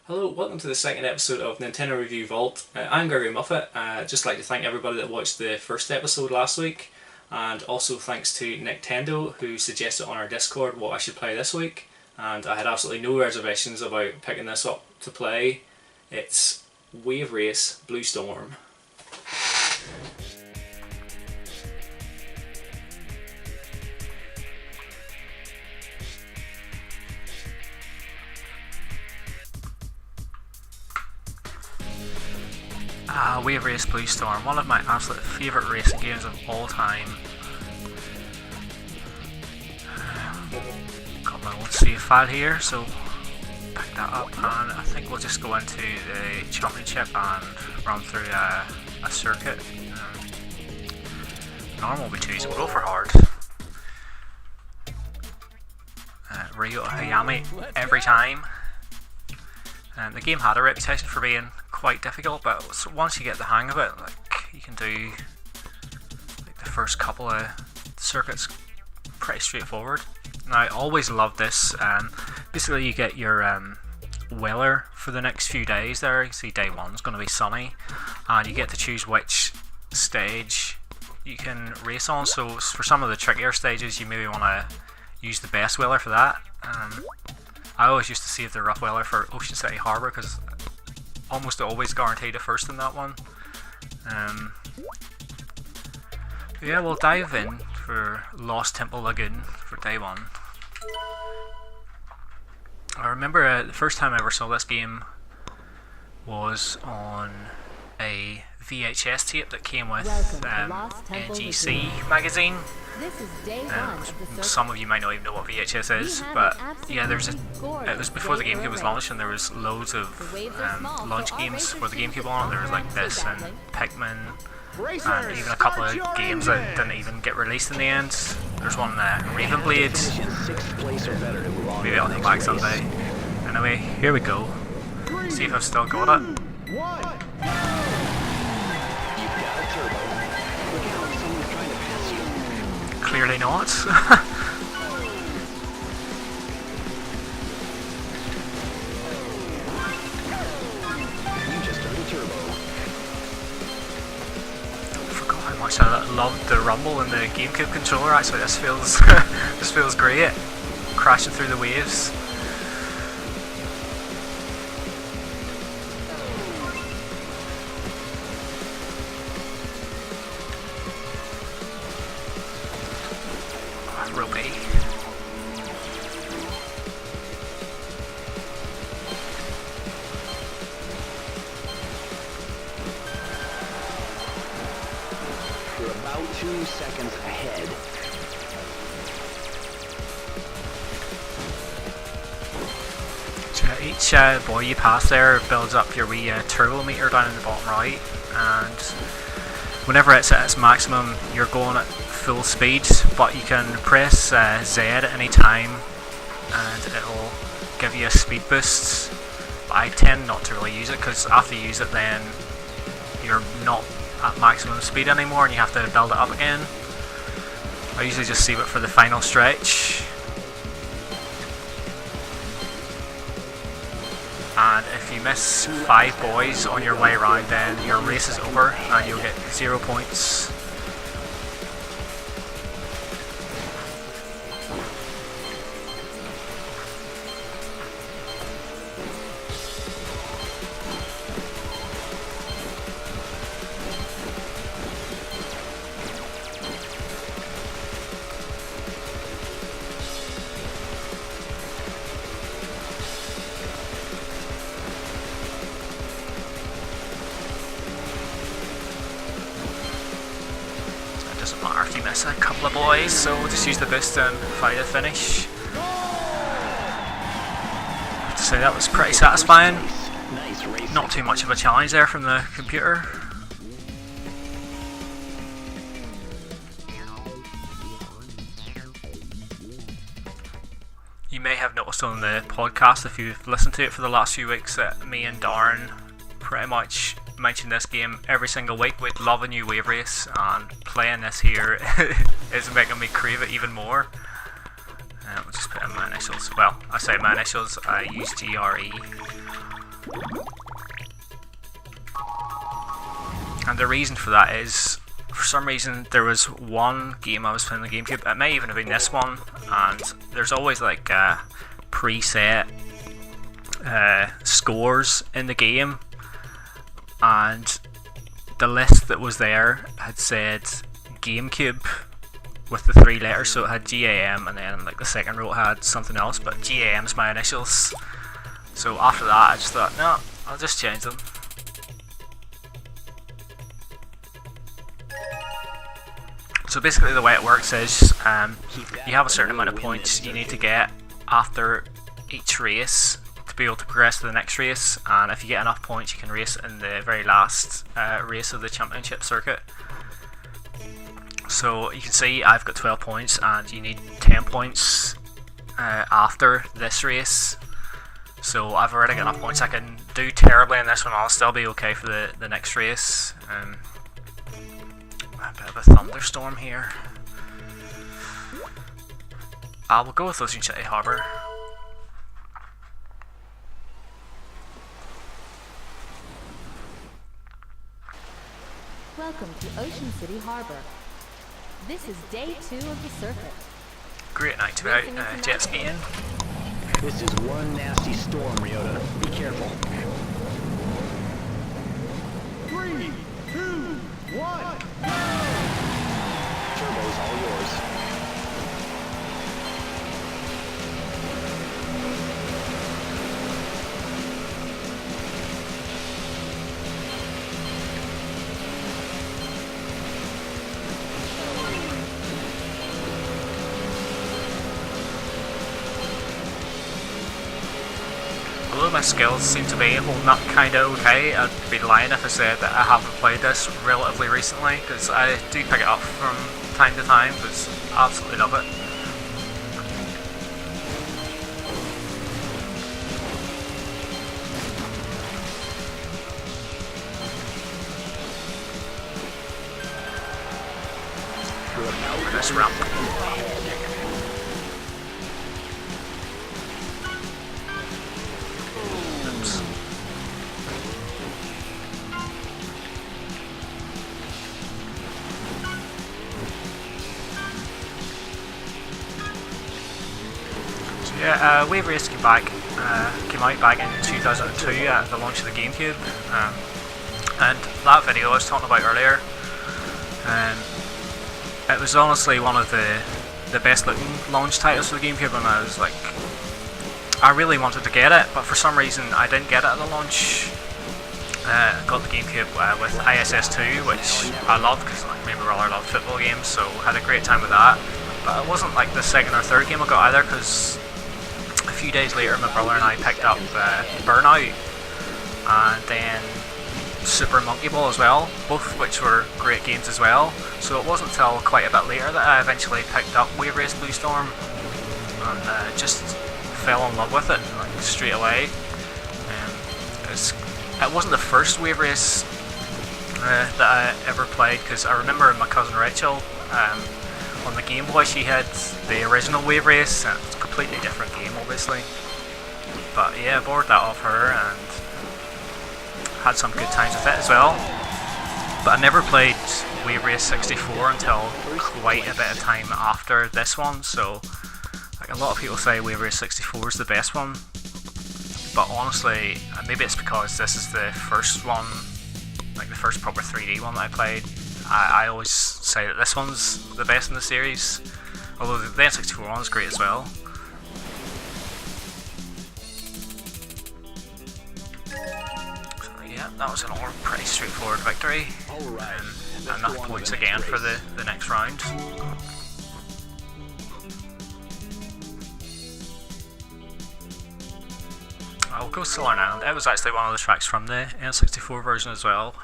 Hello, welcome to the second episode of Nintendo Review Vault. I'm Gregory Moffett. Just like to thank everybody that watched the first episode last week, and also thanks to Nintendo who suggested on our Discord what I should play this week, and I had absolutely no reservations about picking this up to play. It's Wave Race Blue Storm. Wave Race Blue Storm, one of my absolute favourite racing games of all time. Got my old save file here, so pick that up, and I think we'll just go into the championship and run through a circuit. Normal will be too easy, we'll go for hard. Ryo Hayami every time. The game had a reputation for being quite difficult, but once you get the hang of it, you can do the first couple of circuits pretty straightforward. Now, I always loved this. Basically, you get your weather for the next few days there. You can see day one's going to be sunny, and you get to choose which stage you can race on. So for some of the trickier stages, you maybe want to use the best weather for that. I always used to save the rough weather for Ocean City Harbour because almost always guaranteed a first in that one. Yeah, we'll dive in for Lost Temple Lagoon for day one. I remember the first time I ever saw this game was on a VHS tape that came with NGC magazine. Some of you might not even know what VHS is, but yeah, it was before the GameCube was launched, and there was loads of launch games for the GameCube on it. There was like this and Pikmin, and even a couple of games that didn't even get released in the end. There's one Rave Blade. Maybe I'll come back someday. Anyway, here we go. See if I've still got it. Clearly not. Forgot how much I loved the rumble in the GameCube controller. Actually, this feels this feels great. Crashing through the waves. Ropey. You're about 2 seconds ahead. So each boy you pass there builds up your wee turbo meter down in the bottom right, and whenever it's at its maximum, you're going at full speed, but you can press Z at any time and it'll give you a speed boost. But I tend not to really use it because after you use it, then you're not at maximum speed anymore and you have to build it up again. I usually just save it for the final stretch. And if you miss 5 boys on your way around, then your race is over and you'll get 0 points. Doesn't matter if you miss a couple of boys, so we'll just use the boost and fight the finish. I have to say that was pretty satisfying. Not too much of a challenge there from the computer. You may have noticed on the podcast, if you've listened to it for the last few weeks, that me and Darren pretty much mention this game every single week. We'd love a new wave race, and playing this here is making me crave it even more. We'll just put in my initials. Well, I say my initials, I use GRE. And the reason for that is, for some reason, there was one game I was playing on the GameCube, it may even have been this one, and there's always like preset scores in the game, and the list that was there had said GameCube with the 3 letters, so it had GAM, and then like the second row it had something else, but GAM's my initials. So after that I just thought, no, I'll just change them. So basically the way it works is you have a certain amount of points you need to get after each race to be able to progress to the next race, and if you get enough points you can race in the very last race of the championship circuit. So you can see I've got 12 points and you need 10 points after this race. So I've already got enough points. I can do terribly in this one, I'll still be okay for the next race. A bit of a thunderstorm here. We'll go with Ocean City Harbour. Welcome to Ocean City Harbour. This is day 2 of the circuit. Great night to be out jet skiing. This is one nasty storm, Ryota. Be careful. 3, 2, 1, go! Turbo's all yours. Although my skills seem to be holding up kinda okay, I'd be lying if I said that I haven't played this relatively recently, because I do pick it up from time to time, because I absolutely love it. Over this ramp. Oops. So yeah, Wave Race came out back in 2002 at the launch of the GameCube, and that video I was talking about earlier, it was honestly one of the best looking launch titles for the GameCube, and I was like, I really wanted to get it, but for some reason I didn't get it at the launch. I got the GameCube with ISS2, which I loved because like, my brother loved football games, so I had a great time with that. But it wasn't like the second or third game I got either, because a few days later my brother and I picked up Burnout and then Super Monkey Ball as well, both of which were great games as well. So it wasn't until quite a bit later that I eventually picked up Wave Race Blue Storm and just fell in love with it like straight away. It wasn't the first Wave Race that I ever played, because I remember my cousin Rachel on the Game Boy, she had the original Wave Race, and it's a completely different game obviously, but yeah, I borrowed that off her and had some good times with it as well. But I never played Wave Race 64 until quite a bit of time after this one, so like a lot of people say Wave Race 64 is the best one, but honestly, maybe it's because this is the first one, like the first proper 3D one that I played. I always say that this one's the best in the series, although the N64 one is great as well. So yeah, that was another pretty straightforward victory. Enough points again for the next round. I'll go Southern Island. It was actually one of the tracks from the N64 version as well.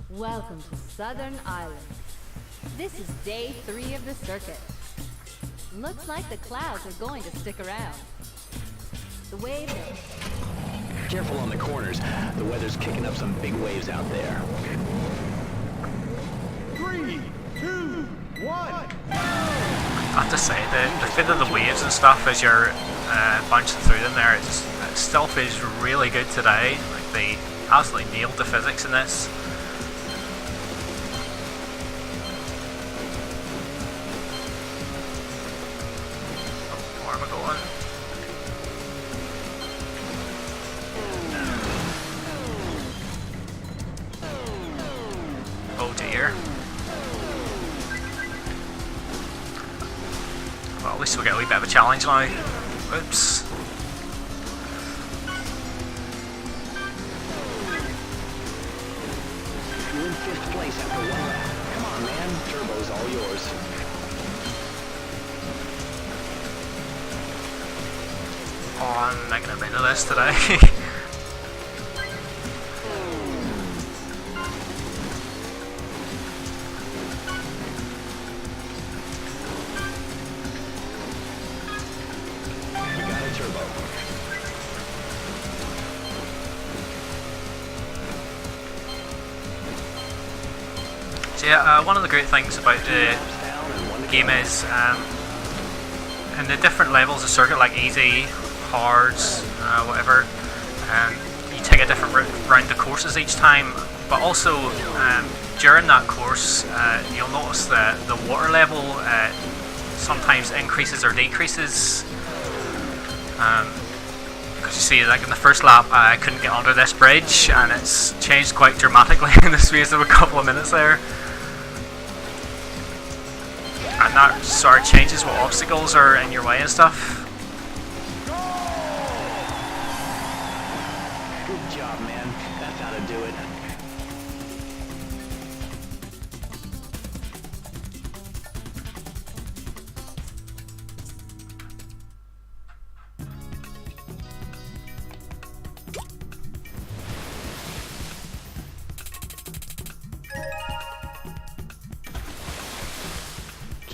Welcome to Southern Island. This is day 3 of the circuit. Looks like the clouds are going to stick around. The waves are... Careful on the corners. The weather's kicking up some big waves out there. 3, 2, 1, go! I have to say, the fit of the waves and stuff as you're bouncing through them there, it still feels really good today. Like, they absolutely nailed the physics in this. Oh, where am I going? Oh dear. Well, at least we'll get a wee bit of a challenge now. Oops. You're in 5th place after 1 lap. Come on, man. Turbo's all yours. Oh, I'm making a bit of this today. So yeah, one of the great things about the game is in the different levels of circuit, like easy, hard, whatever, you take a different route around the courses each time, but also during that course you'll notice that the water level sometimes increases or decreases. Because you see, like in the first lap I couldn't get under this bridge and it's changed quite dramatically in the space of a couple of minutes there. And that sort of changes what obstacles are in your way and stuff. Good job, man. That's how to do it.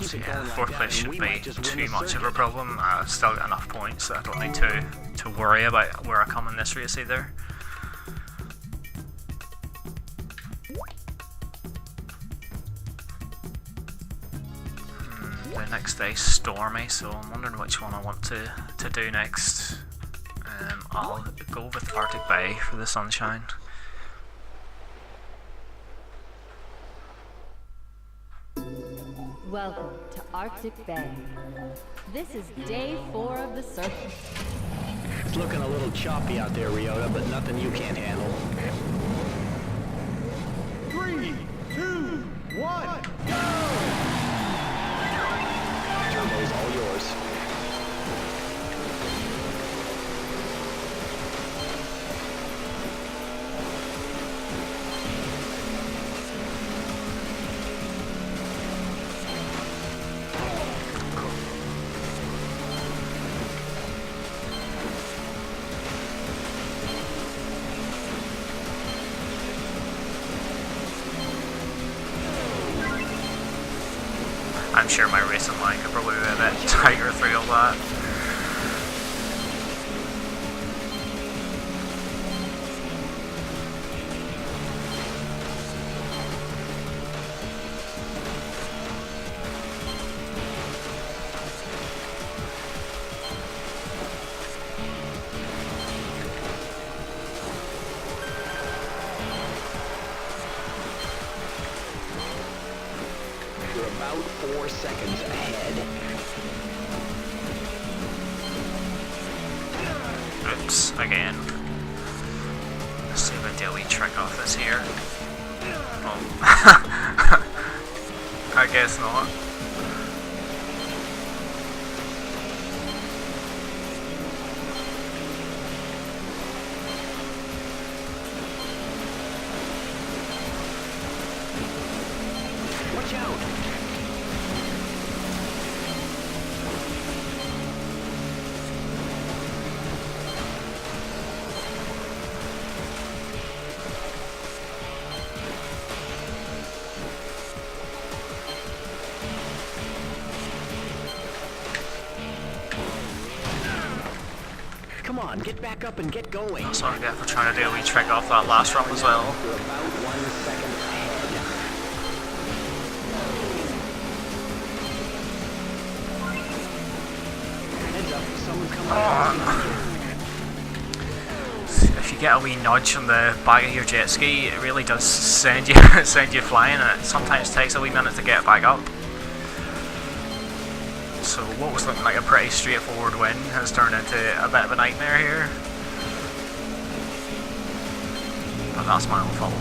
So yeah, 4th place shouldn't be too much of a problem. I've still got enough points that I don't need to worry about where I come in this race either. The next day's stormy, so I'm wondering which one I want to do next. I'll go with Arctic Bay for the sunshine. Welcome to Arctic Bay. This is day 4 of the circuit. It's looking a little choppy out there, Ryota, but nothing you can't handle. 3, 2, 1, go! Turbo's all yours. I'm sure my racing line could probably be a bit tighter through all that. You're about 4 seconds ahead. Oops, again. Let's see if I do a wee trick off this here. Oh. I guess not. Watch out! Come on, get back up and get going. That's what I get for trying to do a wee trick off that last run as well. You're about 1 second ahead. If you get a wee nudge from the back of your jet ski, it really does send you send you flying, and it sometimes takes a wee minute to get back up. So what was looking like a pretty straightforward win has turned into a bit of a nightmare here. But that's my own fault.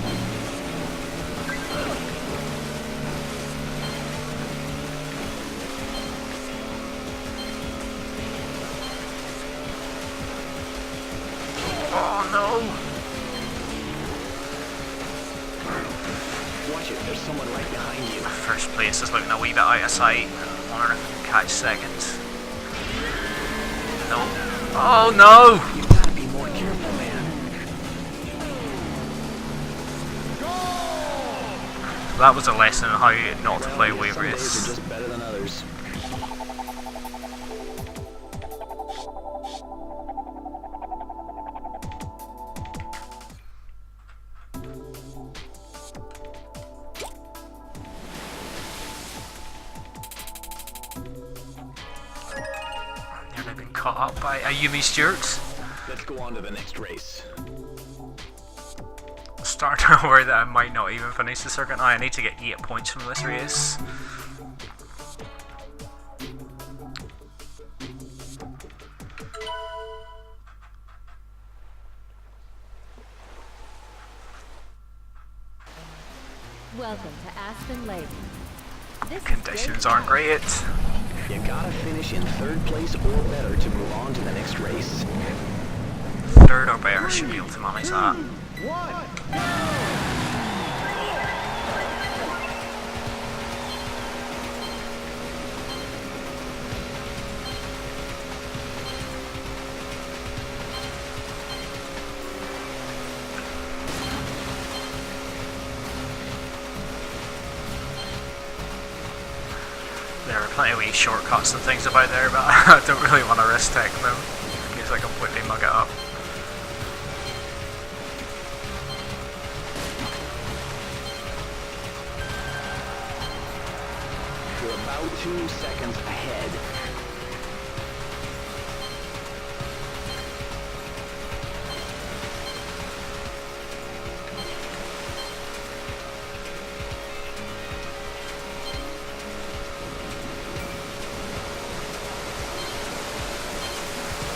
Oh no! Watch it, there's someone right behind you. First place is looking a wee bit out of sight. I wonder if I can catch second. No. Oh no! You gotta be more careful, man. That was a lesson on how not to play wave Some days race. are just better than others. Nearly been caught up by Ayumi Stewart. Let's go on to the next race. Starting to worry that I might not even finish the circuit now. I need to get 8 points from this race. Welcome to Aspen Lake. This is Conditions day aren't great. You gotta finish in third place or better to move on to the next race. Third or better should be able to manage that. There are plenty of wee shortcuts and things about there, but I don't really want to risk taking them in case I completely mug it up. You're about 2 seconds ahead.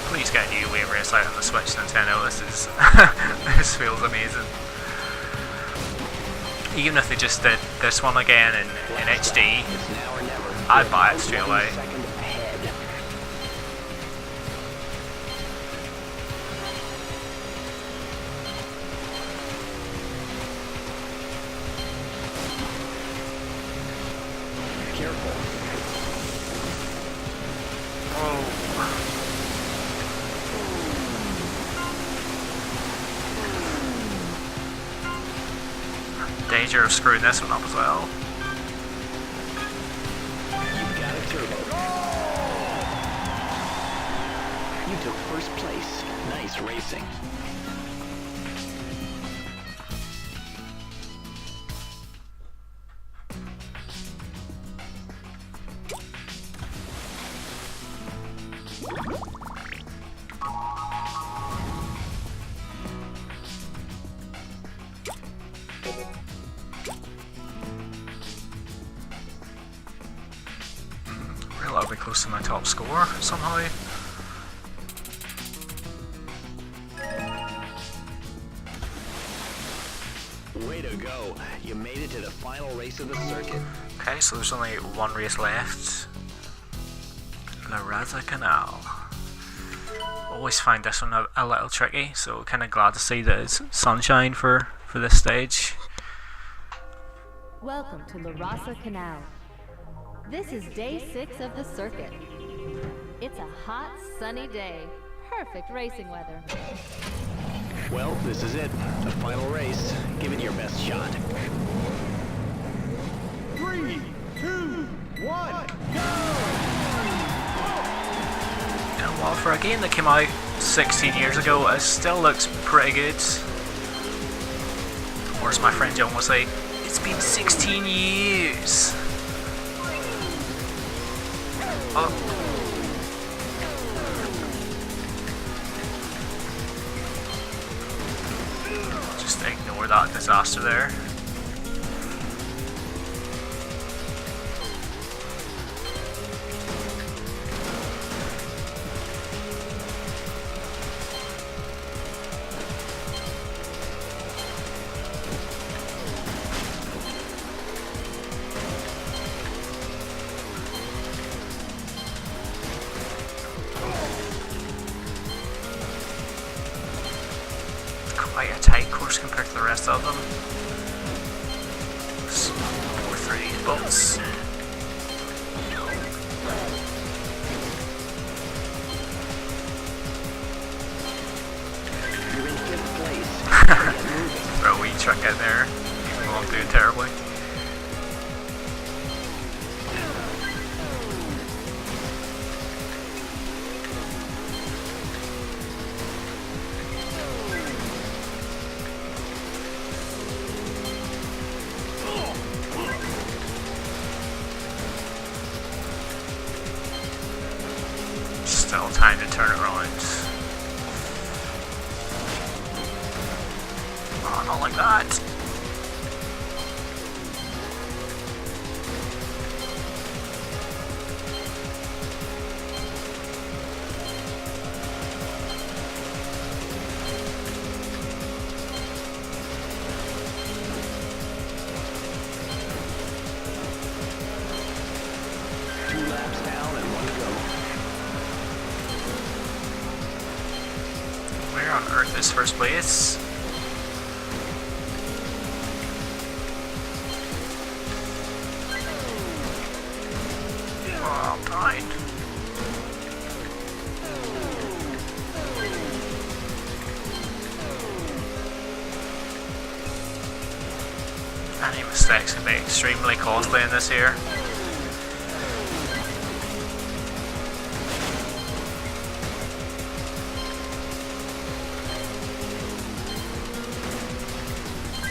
Please get a new wave race out on the Switch, Nintendo. This is this feels amazing. Even if they just did this one again in HD, It's now or never. I'd buy it straight away. 1 second ahead. Careful. Danger of screwing this one up as well. You've got a turbo. You took first place. Nice racing. Relatively close to my top score somehow. Way to go. You made it to the final race of the circuit. Okay, so there's only one race left. La Raza Canal. Always find this one a little tricky, so kind of glad to see that it's sunshine for this stage. Welcome to La Raza Canal. This is day 6 of the circuit. It's a hot, sunny day. Perfect racing weather. Well, this is it. The final race. Give it your best shot. 3, 2, 1, go! And while for a game that came out 16 years ago, it still looks pretty good. Or as my friend John will say, it's been 16 years. Oh. that disaster there. Quite a tight course compared to the rest of them. So, go through these boats. You're in 5th place. Throw a wee trick in there, even though I'm doing terribly. Still time to turn it around. Oh, not like that. Where on earth is first place? Oh, I'm behind. Any mistakes can be extremely costly in this here.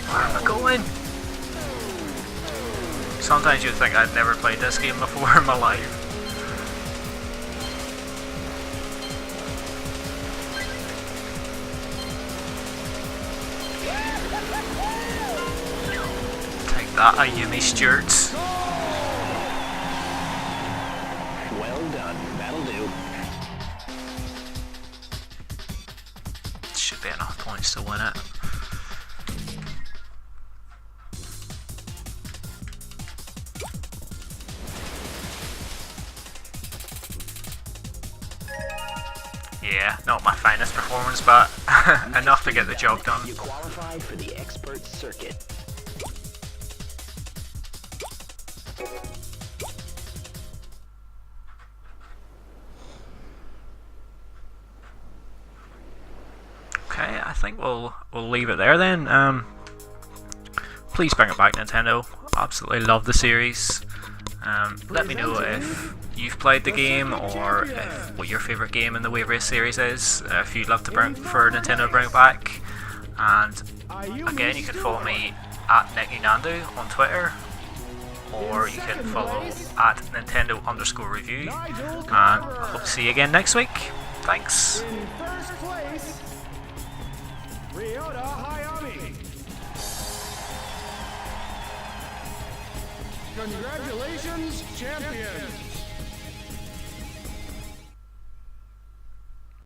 Where am I going? Sometimes you'd think I'd never played this game before in my life. Take that, Ayumi Stewart. Well done. That'll do. Should be enough points to win it. Yeah, not my finest performance, but enough to get the job done. You qualified for the expert circuit. Okay, I think we'll leave it there then. Please bring it back, Nintendo. Absolutely love the series. Let me know if you've played the game or what your favourite game in the Wave Race series is. If you'd love to for Nintendo to bring it back. And again, you can follow me at NickyNandu on Twitter, or you can follow at Nintendo_review. And I hope to see you again next week. Thanks. In first place, Ryota Hayami. Congratulations, champion.